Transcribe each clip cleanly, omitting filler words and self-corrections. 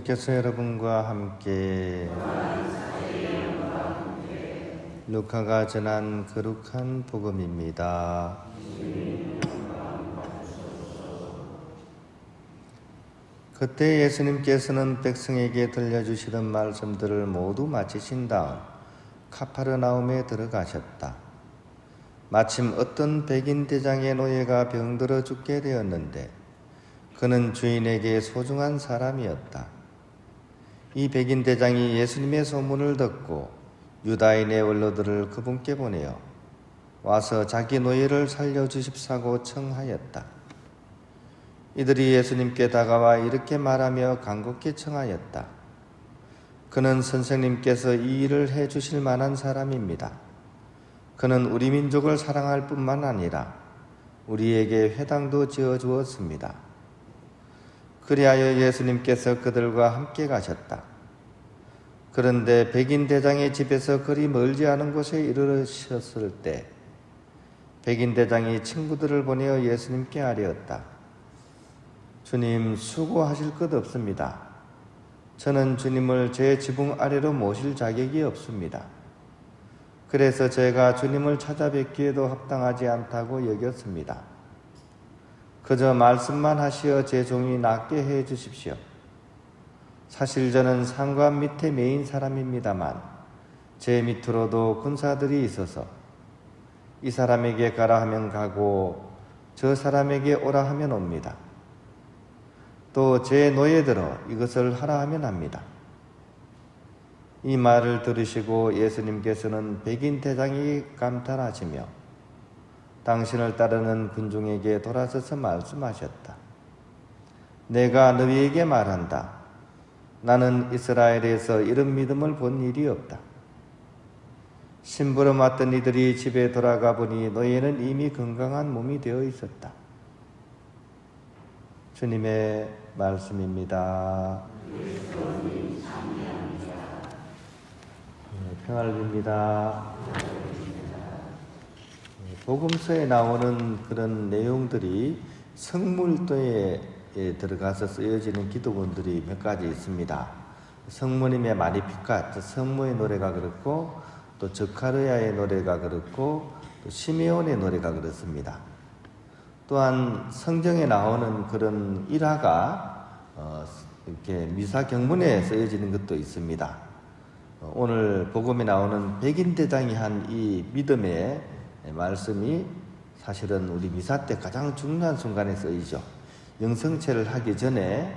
예수님께서 여러분과 함께 루카가 전한 거룩한 복음입니다. 그때 예수님께서는 백성에게 들려주시던 말씀들을 모두 마치신 다음 카파르나움에 들어가셨다. 마침 어떤 백인 대장의 노예가 병들어 죽게 되었는데 그는 주인에게 소중한 사람이었다. 이 백인 대장이 예수님의 소문을 듣고 유다인의 원로들을 그분께 보내어 와서 자기 노예를 살려주십사고 청하였다. 이들이 예수님께 다가와 이렇게 말하며 간곡히 청하였다. 그는 선생님께서 이 일을 해주실 만한 사람입니다. 그는 우리 민족을 사랑할 뿐만 아니라 우리에게 회당도 지어주었습니다. 그리하여 예수님께서 그들과 함께 가셨다. 그런데 백인 대장의 집에서 그리 멀지 않은 곳에 이르셨을 때 백인 대장이 친구들을 보내어 예수님께 아뢰었다. 주님, 수고하실 것 없습니다. 저는 주님을 제 지붕 아래로 모실 자격이 없습니다. 그래서 제가 주님을 찾아뵙기에도 합당하지 않다고 여겼습니다. 그저 말씀만 하시어 제 종이 낫게 해 주십시오. 사실 저는 상관 밑에 매인 사람입니다만 제 밑으로도 군사들이 있어서 이 사람에게 가라 하면 가고 저 사람에게 오라 하면 옵니다. 또 제 노예들어 이것을 하라 하면 합니다. 이 말을 들으시고 예수님께서는 백인 대장이 감탄하시며 당신을 따르는 군중에게 돌아서서 말씀하셨다. 내가 너희에게 말한다. 나는 이스라엘에서 이런 믿음을 본 일이 없다. 심부름 왔던 이들이 집에 돌아가 보니 노예는 이미 건강한 몸이 되어 있었다. 주님의 말씀입니다. 평안을 빕니다. 복음서에 나오는 그런 내용들이 성물도에 들어가서 쓰여지는 기도문들이 몇 가지 있습니다. 성모님의 마리피카, 성모의 노래가 그렇고 또 저카르야의 노래가 그렇고 또 시메온의 노래가 그렇습니다. 또한 성경에 나오는 그런 일화가 이렇게 미사 경문에 쓰여지는 것도 있습니다. 오늘 복음에 나오는 백인 대장이 한 이 믿음의 말씀이 사실은 우리 미사 때 가장 중요한 순간에 쓰이죠. 영성체를 하기 전에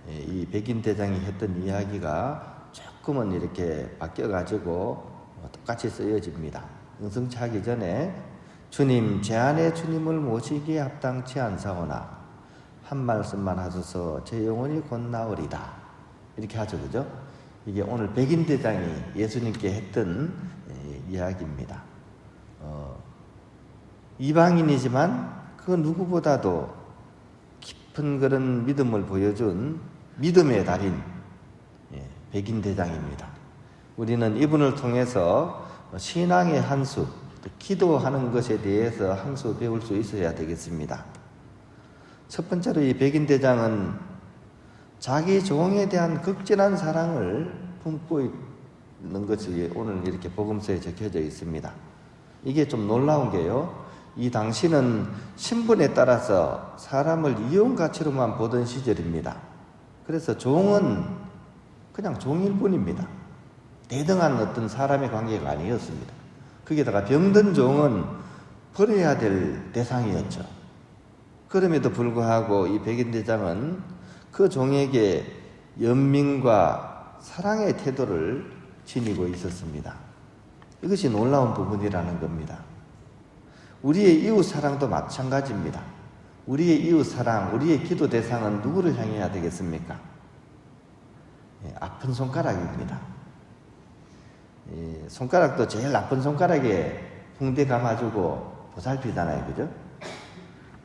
이 백인 대장이 했던 이야기가 조금은 이렇게 바뀌어가지고 똑같이 쓰여집니다. 영성체 하기 전에 주님, 제 안에 주님을 모시기에 합당치 않사오나 한 말씀만 하소서 제 영혼이 곧 나으리다. 이렇게 하죠, 그죠? 이게 오늘 백인 대장이 예수님께 했던 이야기입니다. 이방인이지만 그 누구보다도 깊은 그런 믿음을 보여준 믿음의 달인 백인 대장입니다. 우리는 이분을 통해서 신앙의 한 수, 기도하는 것에 대해서 한 수 배울 수 있어야 되겠습니다. 첫 번째로 이 백인 대장은 자기 종에 대한 극진한 사랑을 품고 있는 것이 오늘 이렇게 복음서에 적혀져 있습니다. 이게 좀 놀라운 게요. 이 당시는 신분에 따라서 사람을 이용 가치로만 보던 시절입니다. 그래서 종은 그냥 종일 뿐입니다. 대등한 어떤 사람의 관계가 아니었습니다. 거기다가 병든 종은 버려야 될 대상이었죠. 그럼에도 불구하고 이 백인 대장은 그 종에게 연민과 사랑의 태도를 지니고 있었습니다. 이것이 놀라운 부분이라는 겁니다. 우리의 이웃 사랑도 마찬가지입니다. 우리의 이웃 사랑, 우리의 기도 대상은 누구를 향해야 되겠습니까? 아픈 손가락입니다. 손가락도 제일 나쁜 손가락에 붕대 감아주고 보살피잖아요, 그죠?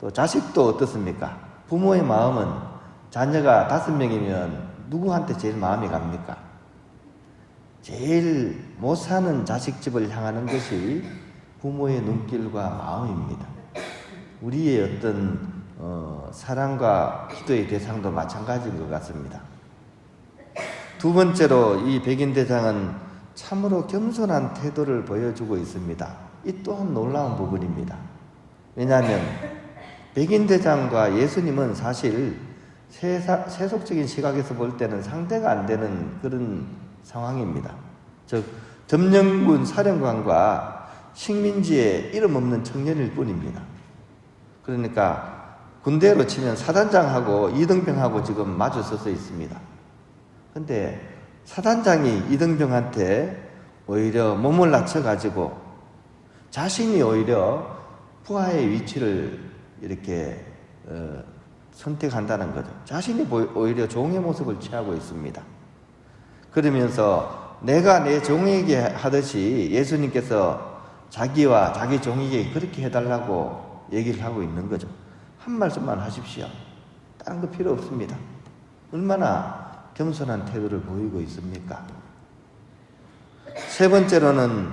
또 자식도 어떻습니까? 부모의 마음은 자녀가 5명이면 누구한테 제일 마음이 갑니까? 제일 못 사는 자식 집을 향하는 것이 부모의 눈길과 마음입니다. 우리의 어떤 사랑과 기도의 대상도 마찬가지인 것 같습니다. 두 번째로 이 백인대장은 참으로 겸손한 태도를 보여주고 있습니다. 이 또한 놀라운 부분입니다. 왜냐하면 백인대장과 예수님은 사실 세속적인 시각에서 볼 때는 상대가 안 되는 그런 상황입니다. 즉 점령군 사령관과 식민지의 이름 없는 청년일 뿐입니다. 그러니까 군대로 치면 사단장하고 이등병하고 지금 마주 서서 있습니다. 근데 사단장이 이등병한테 오히려 몸을 낮춰가지고 자신이 오히려 부하의 위치를 이렇게 선택한다는 거죠. 자신이 오히려 종의 모습을 취하고 있습니다. 그러면서 내가 내 종에게 하듯이 예수님께서 자기와 자기 종에게 그렇게 해달라고 얘기를 하고 있는 거죠. 한 말씀만 하십시오. 다른 거 필요 없습니다. 얼마나 겸손한 태도를 보이고 있습니까? 세 번째로는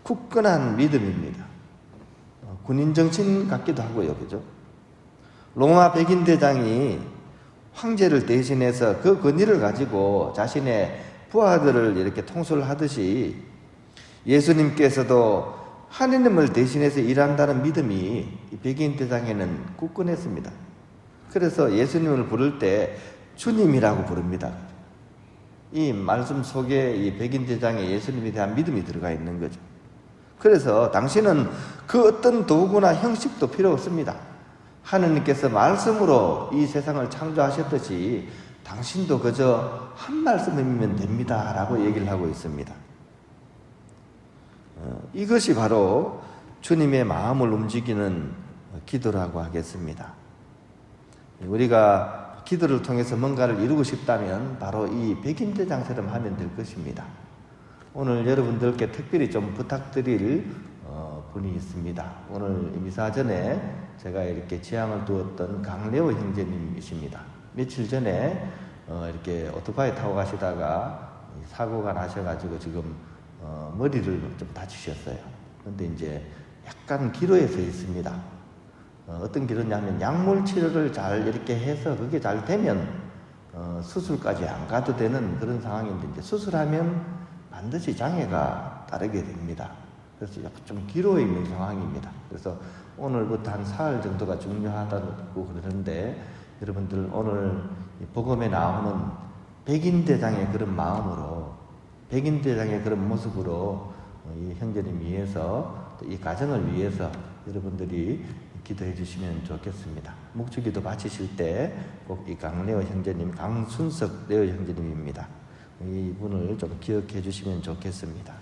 굳건한 믿음입니다. 군인 정신 같기도 하고요, 그죠? 로마 백인대장이 황제를 대신해서 그 권위를 가지고 자신의 부하들을 이렇게 통솔을 하듯이 예수님께서도 하느님을 대신해서 일한다는 믿음이 이 백인대장에는 굳건했습니다. 그래서 예수님을 부를 때 주님이라고 부릅니다. 이 말씀 속에 이 백인대장에 예수님에 대한 믿음이 들어가 있는 거죠. 그래서 당신은 그 어떤 도구나 형식도 필요 없습니다. 하느님께서 말씀으로 이 세상을 창조하셨듯이 당신도 그저 한 말씀이면 됩니다 라고 얘기를 하고 있습니다. 이것이 바로 주님의 마음을 움직이는 기도라고 하겠습니다. 우리가 기도를 통해서 뭔가를 이루고 싶다면 바로 이 백인대장처럼 하면 될 것입니다. 오늘 여러분들께 특별히 좀 부탁드릴 분이 있습니다. 오늘 미사 전에 제가 이렇게 지향을 두었던 강래호 형제님이십니다. 며칠 전에 이렇게 오토바이 타고 가시다가 사고가 나셔가지고 지금 머리를 좀 다치셨어요. 그런데 이제 약간 기로에 서 있습니다. 어떤 기로냐면 약물 치료를 잘 이렇게 해서 그게 잘 되면 수술까지 안 가도 되는 그런 상황인데 이제 수술하면 반드시 장애가 따르게 됩니다. 그래서 좀 기로에 있는 상황입니다. 그래서 오늘부터 한 사흘 정도가 중요하다고 그러는데 여러분들 오늘 복음에 나오는 백인대장의 그런 마음으로 백인대장의 그런 모습으로 이 형제님 위해서 또 이 가정을 위해서 여러분들이 기도해 주시면 좋겠습니다. 묵주기도 마치실 때 꼭 이 강래호 형제님, 강순석 레오 형제님입니다. 이분을 좀 기억해 주시면 좋겠습니다.